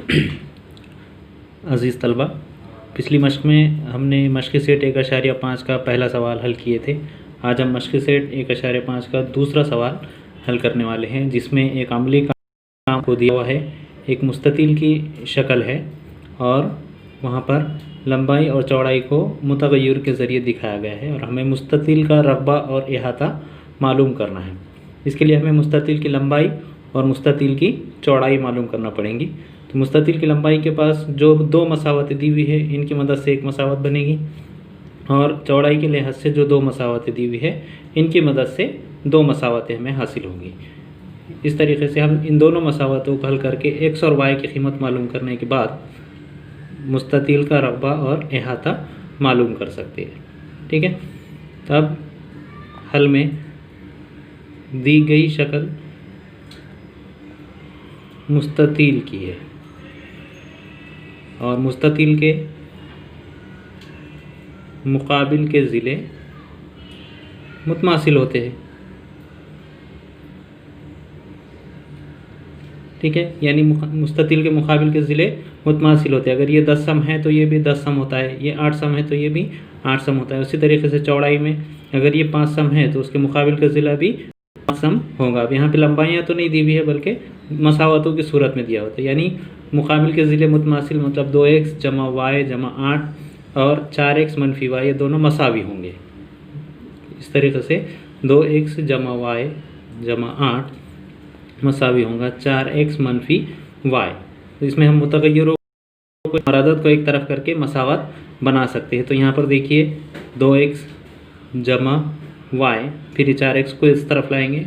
अज़ीज़ तलबा, पिछली मश्क में हमने मश्क सेट 1.5 का पहला सवाल हल किए थे। आज हम मश्क सेट 1.5 का दूसरा सवाल हल करने वाले हैं, जिसमें एक अमली का काम को दिया हुआ है। एक मुस्ततिल की शक्ल है और वहाँ पर लंबाई और चौड़ाई को मुतग़य्यर के ज़रिए दिखाया गया है और हमें मुस्ततिल का रक़बा और इहाता मालूम करना है। इसके लिए हमें मुस्ततिल की लंबाई और मुस्ततिल की चौड़ाई मालूम करना पड़ेंगी। तो मुस्ततिल की लंबाई के पास जो दो मसावतें दी हुई है, इनकी मदद से एक मसावत बनेगी, और चौड़ाई के लिहाज से जो दो मसावतें दी हुई है, इनकी मदद से दो मसावतें हमें हासिल होंगी। इस तरीके से हम इन दोनों मसावतों को हल करके एक्स और वाई की कीमत मालूम करने के बाद मुस्ततिल का रक़बा और इहाता मालूम कर सकते हैं। ठीक है, तब हल में दी गई शक्ल मुस्ततिल की है और मुस्ततिल के मुकाबिल के ज़िले मुतमासिल होते हैं। ठीक है, यानी मुस्ततिल के मुकाबिल के ज़िले मुतमासिल होते हैं। अगर ये 10 सम है तो ये भी 10 सम होता है, ये 8 सम है तो ये भी 8 सम होता है। उसी तरीके से चौड़ाई में अगर ये 5 सम है तो उसके मुकाबिल का ज़िला भी 5 सम होगा। अब यहाँ पे लंबाइयाँ तो नहीं दी हुई है, बल्कि मसावतों की सूरत में दिया होता है। यानी मुकाबिल के ज़िले मुतमासिल मतलब 2x जमा y जमा 8 और 4x मनफी y, ये दोनों मसावी होंगे। इस तरीके से 2x जमा y जमा 8 मसावी होगा 4x मनफी y। तो इसमें हम मुतग़य्यरों को और अदद को एक तरफ करके मसावत बना सकते हैं। तो यहाँ पर देखिए 2x जमा y, फिर 4x को इस तरफ लाएंगे,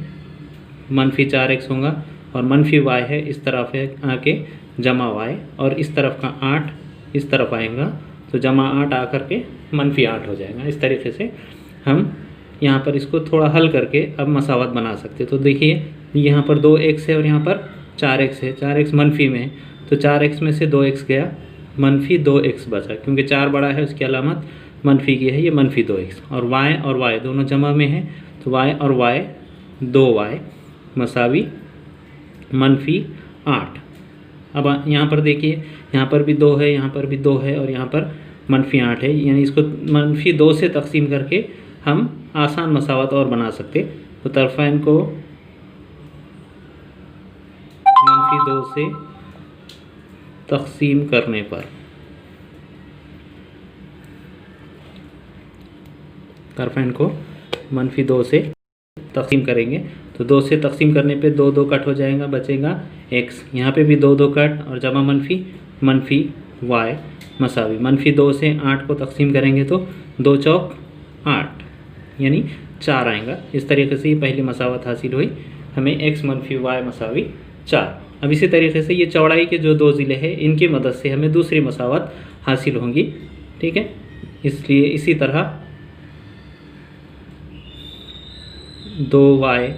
मनफी 4x होगा, और मनफी y है इस तरफ है आके जमा y, और इस तरफ का 8 इस तरफ आएगा तो जमा 8 आकर के मनफी 8 हो जाएगा। इस तरीके से हम यहाँ पर इसको थोड़ा हल करके अब मसावत बना सकते हैं। तो देखिए यहाँ पर 2x है और यहाँ पर 4x है। 4x मनफी में है तो 4x में से 2x गया, मनफी 2x बचा, क्योंकि 4 बड़ा है उसकी अलामत मनफी की है, ये मनफी 2x। और y दोनों जमा में है तो y और y 2y मसावी मनफी 8। अब यहाँ पर देखिए यहाँ पर भी 2 है, यहाँ पर भी 2 है और यहाँ पर मनफी 8 है। यानी इसको मनफी 2 से तकसीम करके हम आसान मसावत और बना सकते। तो तरफ़ैन को मनफी 2 से तकसीम करने पर, तरफ़ैन को मनफी 2 से तकसीम करेंगे तो 2 से तकसीम करने पे 2 2 कट हो जाएगा, बचेगा x। यहाँ पे भी 2 2 कट और जमा मनफी y मसावी। मनफी 2 से 8 को तकसीम करेंगे तो 2 चौक 8 यानी 4 आएगा। इस तरीके से ये पहली मसावत हासिल हुई, हमें x मनफी y मसावी 4। अब इसी तरीके से ये चौड़ाई के जो दो ज़िले हैं, इनकी मदद से हमें दूसरी मसावत हासिल होंगी। ठीक है, इसलिए इसी तरह 2y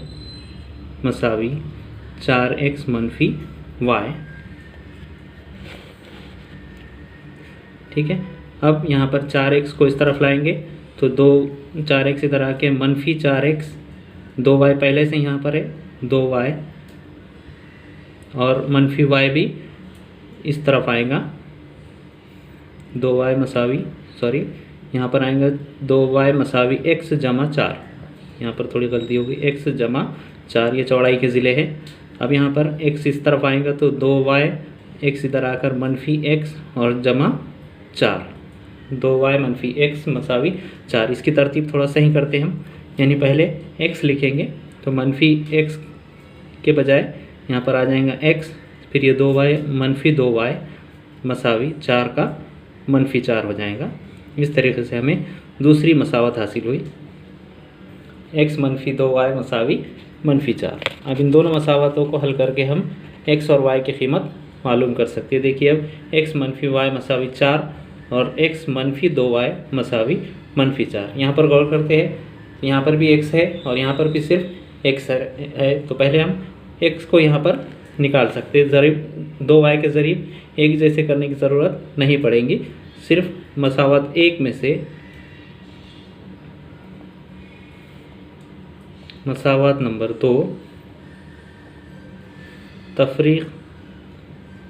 मसावी 4x मनफी y। ठीक है, अब यहाँ पर 4x को इस तरफ लाएंगे तो 4x इधर आके मनफी 4x, 2y पहले से यहाँ पर है 2y, और मनफी y भी इस तरफ आएगा 2y मसावी, सॉरी यहाँ पर आएगा 2y मसावी x जमा 4। यहाँ पर थोड़ी गलती होगी, x जमा 4 ये चौड़ाई के ज़िले हैं। अब यहाँ पर x इस तरफ आएगा तो 2y, x इधर आकर मनफी x और जमा 4, 2y मनफी x मसावी 4। इसकी तरतीब थोड़ा सही करते हैं हम, यानी पहले x लिखेंगे तो मनफी x के बजाय यहाँ पर आ जाएगा x, फिर ये 2y मनफी 2y मसावी 4 का मनफी 4 हो जाएगा। इस तरीके से हमें दूसरी मसावत हासिल हुई, x मनफी 2y मसावी मनफी 4। अब इन दोनों मसावतों को हल करके हम x और y की कीमत मालूम कर सकते हैं। देखिए अब x मनफी y मसावी 4 और x मनफी 2y मसावी मनफी 4। यहाँ पर गौर करते हैं, यहाँ पर भी x है और यहाँ पर भी सिर्फ x है। तो पहले हम x को यहाँ पर निकाल सकते हैं। ज़रीब 2y के ज़रीब एक जैसे करने की ज़रूरत नहीं पड़ेगी, सिर्फ मसावत 1 में से मसावत नंबर 2 तफरीक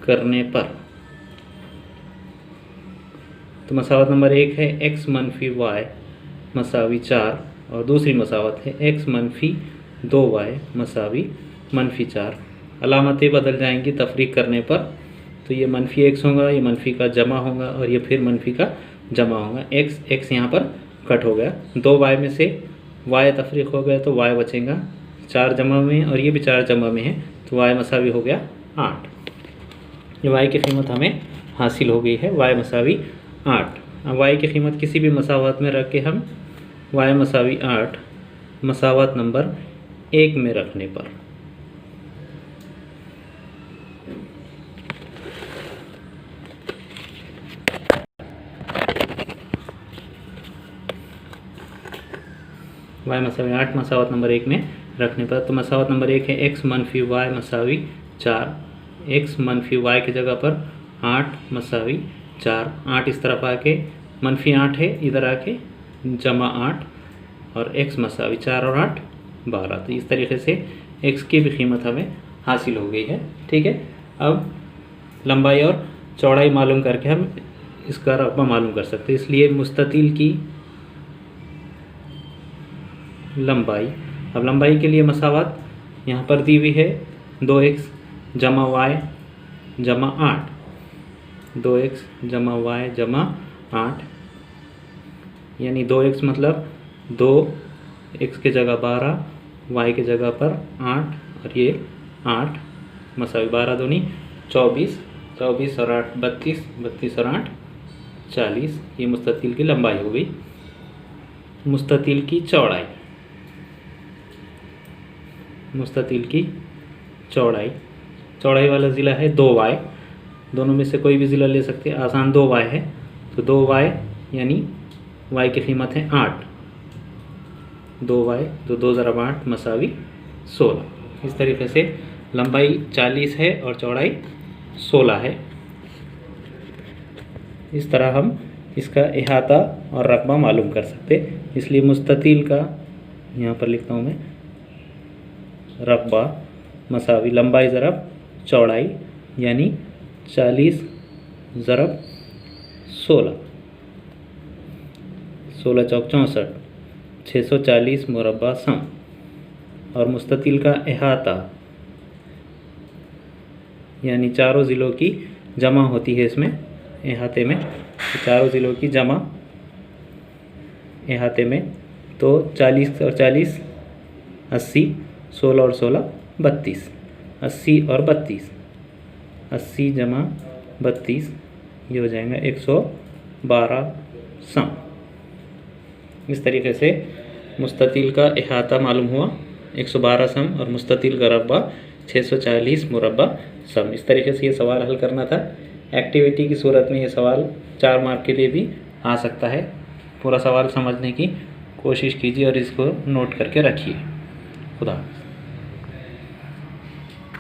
करने पर। तो मसावत नंबर 1 है x मनफी y मसावी 4 और दूसरी मसावत है x मनफी 2y मसावी मनफी 4। अलामतें बदल जाएंगी तफरीक करने पर, तो ये मनफी x होगा, ये मनफी का जमा होगा और ये फिर मनफी का जमा होगा। x यहाँ पर कट हो गया, 2y में से y तफरीक हो गया तो y बचेगा 4 जमा में और ये भी 4 जमा में है, तो y मसावी हो गया 8। ये y की कीमत हमें हासिल हो गई है, y मसावी 8। अब y की कीमत किसी भी मसावत में रख के हम y मसावी 8 मसावत नंबर 1 में रखने पर y मसावी 8 मसावत नंबर 1 में रखने पर, तो मसावत नंबर 1 है x मनफी y मसावी 4। x मनफी y की जगह पर 8 मसावी 4। 8 इस तरफ आके मनफी 8 है, इधर आके जमा 8 और x मसावी 4 और 8 12। तो इस तरीके से x की भी कीमत हमें हासिल हो गई है। ठीक है, अब लंबाई और चौड़ाई मालूम करके हम इसका रकबा मालूम कर सकते हैं। इसलिए मुस्ततील की लंबाई, अब लंबाई के लिए मसावत यहाँ पर दी हुई है 2x जमा y जमा 8, 2x जमा y जमा 8, यानी 2x मतलब 2x की जगह 12, y की जगह पर 8 और ये 8 मसावी 12 दूनी 24, 24 और 8 32, 32 और 8 40। ये मुस्ततील की लंबाई हो गई। मुस्ततील की चौड़ाई, मुस्ततील की चौड़ाई, चौड़ाई वाला ज़िला है 2y, दोनों में से कोई भी ज़िला ले सकते हैं, आसान 2y है, तो 2y यानी y की कीमत है 8, 2y तो 2 ज़रब 8 मसावी 16। इस तरीके से लंबाई 40 है और चौड़ाई 16 है। इस तरह हम इसका इहाता और रकबा मालूम कर सकते, इसलिए मुस्ततील का यहाँ पर लिखता हूँ मैं रकबा मसावी लंबाई ज़रब चौड़ाई यानी 40 ज़रब 16, 16 चौक 64, 640 मुरब्बा सम। और मुस्ततील का इहाता यानी चारों ज़िलों की जमा होती है इसमें इहाते में, चारों ज़िलों की जमा इहाते में, तो 40 और 40 80, 16 और 16 32, 80 और 32, 80 जमा 32 ये हो जाएगा 112 सम। इस तरीके से मुस्ततील का इहाता मालूम हुआ 112 सम और मुस्ततील का रकबा 640 मुरब्बा सम। इस तरीके से ये सवाल हल करना था। एक्टिविटी की सूरत में ये सवाल 4 मार्क के लिए भी आ सकता है। पूरा सवाल समझने की कोशिश कीजिए और इसको नोट करके रखिए। खुदा हाफ़िज़।